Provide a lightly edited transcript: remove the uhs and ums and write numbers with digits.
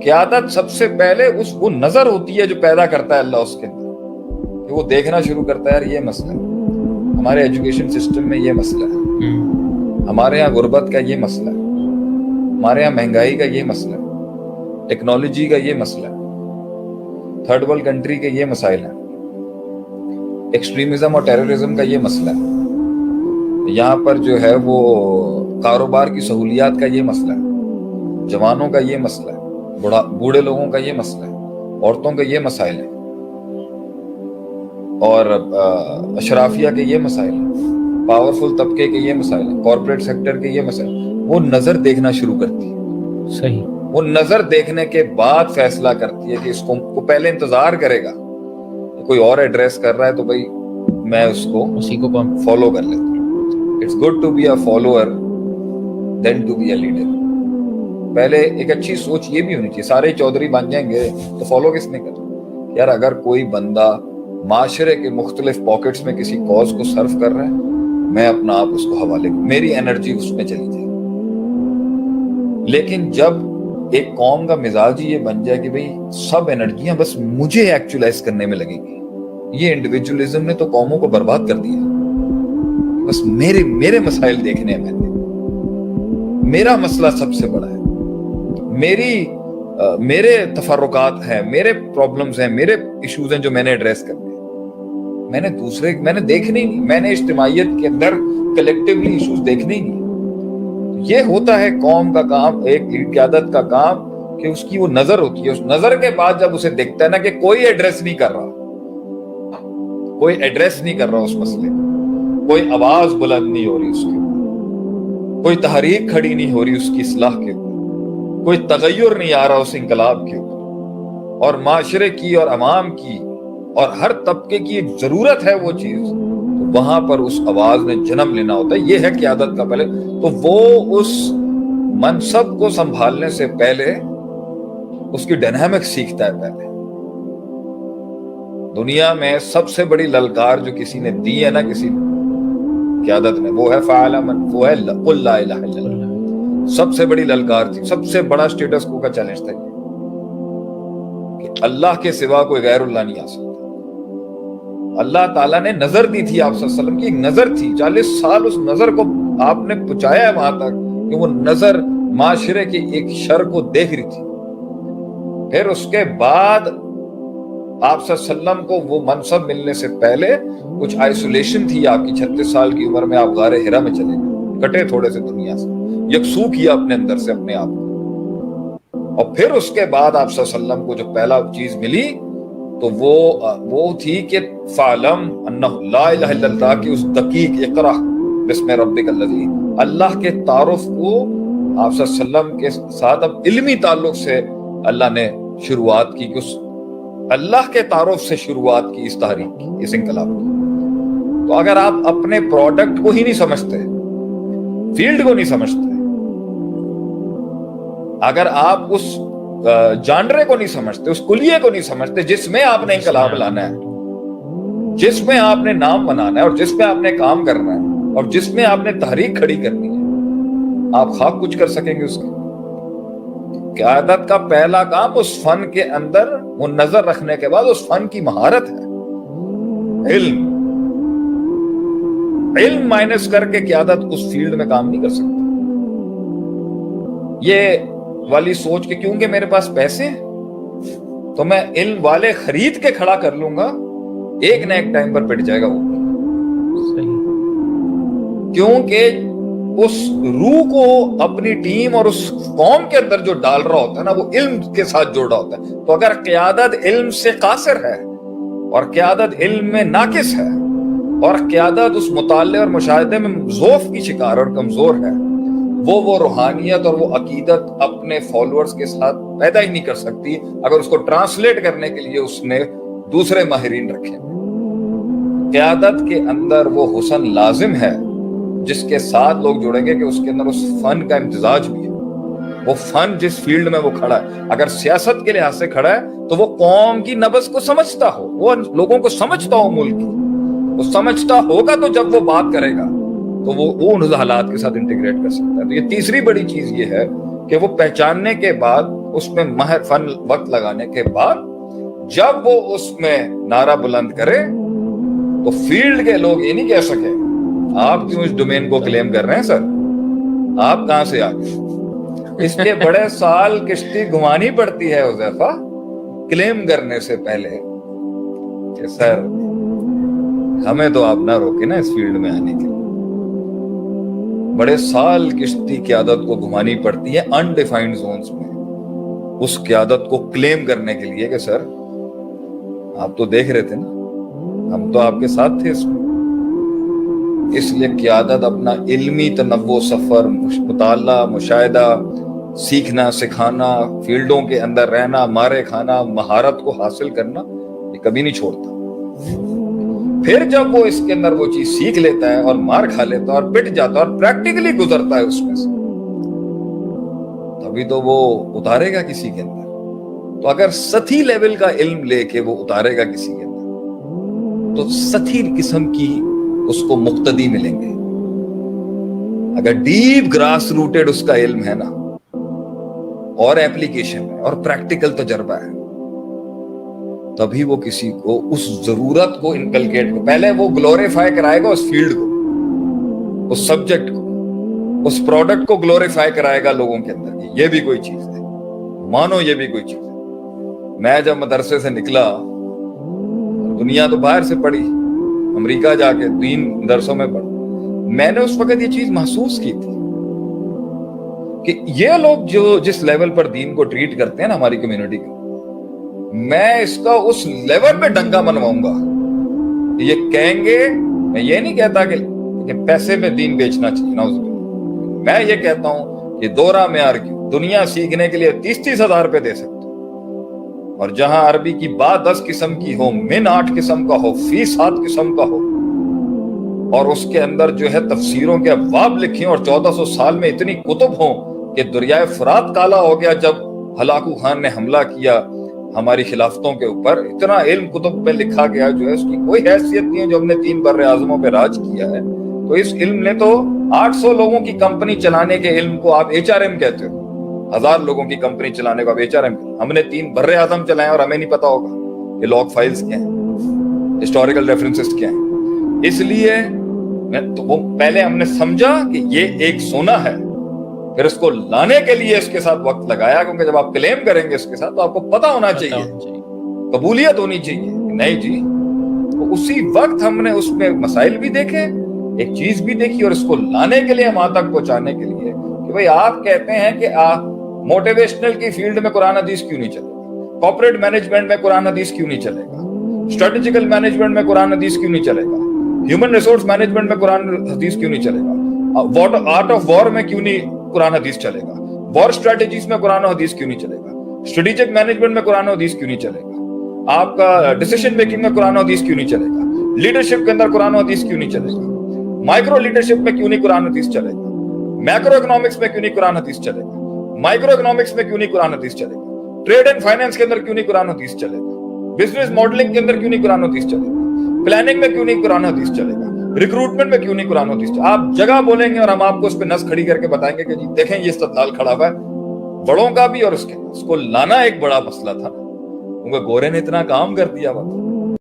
قیادت سب سے پہلے وہ نظر ہوتی ہے جو پیدا کرتا ہے اللہ اس کے اندر، کہ وہ دیکھنا شروع کرتا ہے یار یہ مسئلہ ہے، ہمارے ایجوکیشن سسٹم میں یہ مسئلہ ہے، ہمارے ہاں غربت کا یہ مسئلہ ہے، ہمارے یہاں مہنگائی کا یہ مسئلہ ہے، ٹیکنالوجی کا یہ مسئلہ ہے، تھرڈ ورلڈ کنٹری کے یہ مسائل ہیں، ایکسٹریمزم اور ٹیررزم کا یہ مسئلہ ہے، یہاں پر جو ہے وہ کاروبار کی سہولیات کا یہ مسئلہ ہے، جوانوں کا یہ مسئلہ ہے، بوڑھے لوگوں کا یہ مسئلہ ہے، عورتوں کے یہ مسائل ہیں، اور اشرافیہ کے یہ مسائل ہیں، پاورفل طبقے کے یہ مسائل ہیں، کارپوریٹ سیکٹر کے یہ مسائل ہیں۔ وہ نظر دیکھنا شروع کرتی ہے، صحیح، وہ نظر دیکھنے کے بعد فیصلہ کرتی ہے کہ اس کو پہلے انتظار کرے گا، کوئی اور ایڈریس کر رہا ہے تو بھائی میں اس کو اسی کو فالو کر لیتا ہوں۔ It's good to be a follower than to be a leader. پہلے ایک اچھی سوچ یہ بھی ہونی چاہیے، سارے چودھری بن جائیں گے تو فالو کس نے کرنا؟ یار اگر کوئی بندہ معاشرے کے مختلف پاکٹس میں کسی کاز کو سرو کر رہا ہے، میں اپنا آپ اس کو حوالے کروں، میری انرجی اس میں چلی جائے۔ لیکن جب ایک قوم کا مزاج یہ بن جائے کہ بھئی سب انرجیاں بس مجھے ایکچولائز کرنے میں لگیں گی، یہ انڈیویجولزم نے تو قوموں کو برباد کر دیا۔ بس میرے مسائل دیکھنے ہیں، میرا مسئلہ سب سے بڑا ہے، میرے تفرقات ہیں، میرے پرابلمز ہیں، میرے ایشوز ہیں جو میں نے ایڈریس کرنے ہیں، میں نے دیکھنے ہی نہیں، میں نے اجتماعیت کے اندر کلیکٹیولی ایشوز دیکھنے ہی نہیں۔ یہ ہوتا ہے قوم کا کام، ایک قیادت کا کام، کہ اس کی وہ نظر ہوتی ہے، اس نظر کے بعد جب اسے دیکھتا ہے نا کہ کوئی ایڈریس نہیں کر رہا، کوئی ایڈریس نہیں کر رہا اس مسئلے میں، کوئی آواز بلند نہیں ہو رہی اس کی، کوئی تحریک کھڑی نہیں ہو رہی اس کی اصلاح کے اوپر، کوئی تغیر نہیں آ رہا اس انقلاب کے اوپر، اور معاشرے کی اور عوام کی اور ہر طبقے کی ایک ضرورت ہے وہ چیز، تو وہاں پر اس آواز نے جنم لینا ہوتا ہے۔ یہ ہے قیادت کا پہلے تو وہ اس منصب کو سنبھالنے سے پہلے اس کی ڈائنامک سیکھتا ہے۔ پہلے دنیا میں سب سے بڑی للکار جو کسی نے دی ہے نا، کسی قیادت نے، وہ ہے فعل من، وہ ہے قل لا الہ الا اللہ۔ سب سے بڑی للکار تھی، سب سے بڑا سٹیٹس کو کا چیلنج تھا یہ کہ اللہ کے سوا کوئی غیر اللہ نہیں آ سکتا۔ اللہ تعالیٰ نے نظر دی تھی، آپ صلی اللہ علیہ وسلم کی ایک نظر تھی، 40 سال اس نظر کو آپ نے پہنچایا ہے وہاں تک کہ وہ نظر معاشرے کی ایک شر کو دیکھ رہی تھی۔ پھر اس کے بعد آپ صلی اللہ علیہ وسلم کو وہ منصب ملنے سے پہلے کچھ آئسولیشن تھی آپ کی، 36 سال کی عمر میں آپ غار حرا میں چلے گئے، کٹے تھوڑے سے دنیا سے، یکسو کیا اپنے اندر سے اپنے آپ کو، اور پھر اس کے بعد آپ صلی اللہ علیہ وسلم کو جو پہلا چیز ملی تو وہ تھی کہ فعلم انہ لا الہ الا اللہ کی اس دقیق اقرا بسم ربک الذی، اللہ کے تعارف کو آپ صلی اللہ علیہ وسلم کے ساتھ اب علمی تعلق سے اللہ نے شروعات کی، کہ اس اللہ کے تعارف سے شروعات کی اس تحریک کی، اس انقلاب کی۔ تو اگر آپ اپنے پروڈکٹ کو ہی نہیں سمجھتے، فیلڈ کو نہیں سمجھتے، اگر آپ اس جانرے کو نہیں سمجھتے، اس کلیے کو نہیں سمجھتے جس میں آپ نے انقلاب لانا ہے، جس میں آپ نے نام بنانا ہے، اور جس میں آپ نے کام کرنا ہے، اور جس میں آپ نے تحریک کھڑی کرنی ہے، آپ خاک کچھ کر سکیں گے اس کا؟ قیادت کا پہلا کام اس فن کے اندر وہ نظر رکھنے کے بعد اس فن کی مہارت ہے، علم مائنس کر کے قیادت اس فیلڈ میں کام نہیں کر سکتی۔ یہ والی سوچ کے کیونکہ میرے پاس پیسے ہیں تو میں علم والے خرید کے کھڑا کر لوں گا، ایک نہ ایک ٹائم پر پٹ جائے گا وہ، کیونکہ اس روح کو اپنی ٹیم اور اس قوم کے اندر جو ڈال رہا ہوتا ہے نا، وہ علم کے ساتھ جوڑا ہوتا ہے۔ تو اگر قیادت علم سے قاصر ہے، اور قیادت علم میں ناقص ہے، اور قیادت اس مطالعے اور مشاہدے میں ضعف کی شکار اور کمزور ہے، وہ روحانیت اور وہ عقیدت اپنے فالوورز کے ساتھ پیدا ہی نہیں کر سکتی اگر اس کو ٹرانسلیٹ کرنے کے لیے اس نے دوسرے ماہرین رکھے۔ قیادت کے اندر وہ حسن لازم ہے جس کے ساتھ لوگ جڑیں گے کہ اس کے اندر اس فن کا امتزاج بھی ہے، وہ فن جس فیلڈ میں وہ کھڑا ہے، اگر سیاست کے لحاظ سے کھڑا ہے تو وہ قوم کی نبض کو سمجھتا ہو، وہ لوگوں کو سمجھتا ہو، ملک کی وہ سمجھتا ہوگا، تو جب وہ بات کرے گا تو وہ ان حالات کے ساتھ انٹیگریٹ کر سکتا ہے۔ تو یہ تیسری بڑی چیز یہ ہے کہ وہ پہچاننے کے بعد اس میں ماہر فن وقت لگانے کے بعد جب وہ اس میں نعرہ بلند کرے تو فیلڈ کے لوگ یہ نہیں کہہ سکے آپ کیوں اس ڈومین کو کلیم کر رہے ہیں سر, آپ کہاں سے آ گئے. اس لیے بڑے سال کشتی گھمانی پڑتی ہے حذیفہ کلیم کرنے سے پہلے کہ سر ہمیں تو آپ نہ روکے نا اس فیلڈ میں آنے کے لیے. بڑے سال کشتی قیادت کو گھمانی پڑتی ہے انڈیفائنڈ زونز میں اس قیادت کو کلیم کرنے کے لیے کہ سر آپ تو دیکھ رہے تھے نا, ہم تو آپ کے ساتھ تھے اس میں. اس لیے قیادت اپنا علمی تنوع, سفر, مطالعہ, مشاہدہ, سیکھنا سکھانا, فیلڈوں کے اندر رہنا, مارے کھانا, مہارت کو حاصل کرنا یہ کبھی نہیں چھوڑتا. پھر جب وہ اس کے اندر وہ چیز سیکھ لیتا ہے اور مار کھا لیتا ہے اور پٹ جاتا ہے اور پریکٹیکلی گزرتا ہے اس میں سے, تبھی تو وہ اتارے گا کسی کے اندر. تو اگر سطحی لیول کا علم لے کے وہ اتارے گا کسی کے اندر تو سطحی قسم کی اس کو مقتدی ملیں گے. اگر ڈیپ گراس روٹڈ اس کا علم ہے نا اور ایپلیکیشن ہے اور پریکٹیکل تجربہ ہے تبھی وہ کسی کو اس ضرورت کو انکلکیٹ کو پہلے وہ گلوریفائی کرائے گا اس فیلڈ کو, اس سبجیکٹ کو, اس پروڈکٹ کو گلوریفائی کرائے گا لوگوں کے اندر کہ یہ بھی کوئی چیز ہے, مانو یہ بھی کوئی چیز ہے. میں جب مدرسے سے نکلا دنیا تو باہر سے پڑھی, امریکہ جا کے 3 درسوں میں پڑھا, میں نے اس وقت یہ چیز محسوس کی تھی کہ یہ لوگ جو جس لیول پر دین کو ٹریٹ کرتے ہیں نا ہماری کمیونٹی کو, میں اس کا اس لیول پہ ڈنگا منواؤں گا. یہ کہیں گے, میں یہ نہیں کہتا کہ پیسے میں دین بیچنا چاہیے, نعوذ باللہ. میں یہ کہتا ہوں کہ دورہ معیار کیوں, دنیا سیکھنے کے لیے 30-30 ہزار روپے دے سکتے, اور جہاں عربی کی بات 10 قسم کی ہو, من 8 قسم کا ہو, فیس 7 قسم کا ہو, اور اس کے اندر جو ہے تفسیروں کے ابواب لکھیں اور 1400 سال میں اتنی کتب ہوں کہ دریائے فرات کالا ہو گیا جب ہلاکو خان نے حملہ کیا ہماری خلافتوں کے اوپر. اتنا علم کتب میں لکھا گیا جو ہے اس کی کوئی حیثیت نہیں ہے جو ہم نے 3 بر اعظموں پہ راج کیا ہے. تو اس علم نے تو 800 لوگوں کی کمپنی چلانے کے علم کو آپ HRM کہتے ہو, 1000 لوگوں کی کمپنی چلانے کو آپ HRM کہتے. ہم نے 3 بر اعظم چلائے اور ہمیں نہیں پتا ہوگا کہ لاگ فائلز کیا ہیں, ہسٹوریکل ریفرنسز کیا ہیں. اس لیے تو وہ پہلے ہم نے سمجھا کہ یہ ایک سونا ہے, پھر اس کو لانے کے لیے اس کے ساتھ وقت لگایا, کیونکہ جب آپ کلیم کریں گے اس کے ساتھ تو آپ کو پتا ہونا چاہیے, قبولیت ہونی چاہیے. نہیں جی, تو اسی وقت ہم نے اس میں مسائل بھی دیکھے, ایک چیز بھی دیکھی, اور اس کو لانے کے لیے وہاں تک پہنچانے کے لیے کہ بھئی آپ کہتے ہیں کہ موٹیویشنل کی فیلڈ میں قرآن حدیث کیوں نہیں چلے گا, کارپوریٹ مینجمنٹ میں قرآن حدیث کیوں نہیں چلے گا, اسٹریٹجیکل مینجمنٹ میں قرآن حدیث کیوں نہیں چلے گا, ہیومن ریسورس مینجمنٹ میں قرآن حدیث کیوں نہیں چلے گا, آرٹ آف وار میں کیوں نہیں قرآن حدیث چلے گا, وار اسٹریٹجیز میں قرآن حدیث کیوں نہیں چلے گا, اسٹریٹجک مینجمنٹ میں قرآن حدیث کیوں نہیں چلے گا, آپ کا ڈیسیژن میکنگ میں قرآن حدیث کیوں نہیں چلے گا, لیڈرشپ کے اندر قرآن حدیث کیوں نہیں چلے گا, مائکرو لیڈرشپ میں کیوں نہیں قرآن حدیث چلے گا, میکرو اکنامکس میں کیوں نہیں قرآن حدیث چلے گا, مائکرو اکنامکس میں کیوں نہیں قرآن حدیث چلے گا, ٹریڈ اینڈ فائنانس کے اندر کیوں نہیں قرآن حدیث چلے گا, بزنس ماڈلنگ کے اندر کیوں نہیں قرآن حدیث چلے گا, پلاننگ میں کیوں نہیں قرآن حدیث چلے گا, ریکروٹمنٹ میں کیوں نہیں قرآن حدیث چلے گا. آپ جگہ بولیں گے اور ہم آپ کو اس پہ نص کھڑی کر کے بتائیں گے کہ جی دیکھیں یہ استدلال کھڑا ہوا ہے, بڑوں کا بھی اور اس کو لانا ایک بڑا مسئلہ تھا, کیونکہ گورے نے اتنا کام کر دیا ہوا تھا.